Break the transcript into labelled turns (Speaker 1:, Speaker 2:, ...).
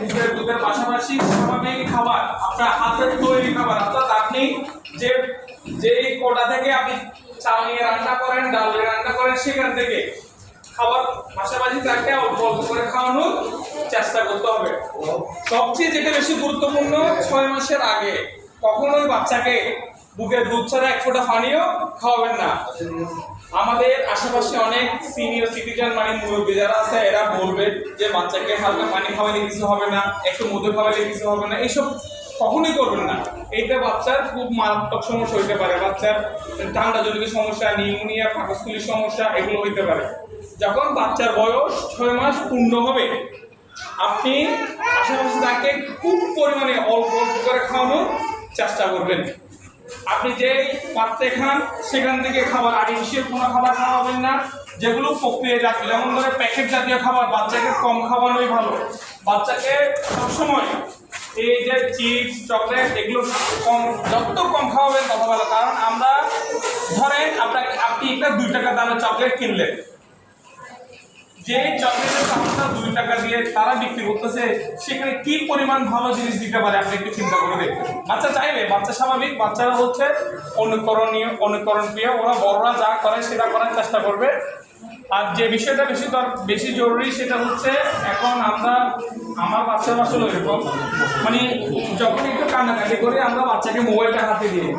Speaker 1: বুকের দুধের পাশাপাশি স্বাভাবিক খাবার, আপনার হাতের তৈরি খাবার, অর্থাৎ আপনি যে কোটা থেকে আপনি চাল নিয়ে রান্না করেন, ডাল নিয়ে রান্না করেন, সেখান থেকে খাবার পাশাপাশি তাকে অল্প অল্প করে খাওয়ানোর চেষ্টা করতে হবে। সবচেয়ে যেটা বেশি গুরুত্বপূর্ণ, 6 মাসের আগে কখনোই বাচ্চাকে বুকের দুধ ছাড়া এক ফোঁটা পানিও খাওয়াবেন না। আমাদের আশেপাশে অনেক সিনিয়র সিটিজেন মানে মুরব্বী যারা আছে এরা বলবে যে বাচ্চাকে হালকা পানি খাওয়ালে কিছু হবে না, একটু মধু খাওয়ালে কিছু হবে না, এইসব কখনোই করবেন না। এইটা বাচ্চার খুব মারাত্মক সমস্যা হইতে পারে, বাচ্চার ঠান্ডা জনিত সমস্যা, নিউমোনিয়া, পাকস্থলীর সমস্যা এগুলো হইতে পারে। যখন বাচ্চার বয়স 6 মাস পূর্ণ হবে, আপনি আশেপাশে তাকে খুব পরিমাণে অল্প অল্প করে খাওয়ানোর চেষ্টা করবেন। আপনি যেই পাত্রে খান সেখান থেকে খাবার, আর্টিফিশিয়াল কোনো খাবার খাওয়াবেন না, যেগুলো প্রক্রিয়াজাত, যেমন ধরে প্যাকেট জাতীয় খাবার বাচ্চাকে কম খাওয়ানোই ভালো। বাচ্চাকে সবসময় এই যে চিপস, চকলেট এগুলো যত কম খাওয়াবেন তত ভালো। কারণ আমরা ধরেন আপনি একটা 2 টাকা দামের চকলেট কিনলেন, যে চকলেটের দামটা 2 টাকা দিয়ে তারা বিক্রি করতেছে, সেখানে কি পরিমাণ ভালো জিনিস দিতে পারে আপনি একটু চিন্তা করে দেখবেন। বাচ্চা চাইবে, বাচ্চা স্বাভাবিক, বাচ্চারা হচ্ছে অনুকরণ প্রিয়, ওরা বড়রা যা করে সেটা করার চেষ্টা করবে। আর যে বিষয়টা বেশি জরুরি সেটা হচ্ছে, এখন আমার বাচ্চারা আসলে এরকম মানে যখন একটু কান্নাকাটি করে আমরা বাচ্চাকে মোবাইলটা হাতে দিই,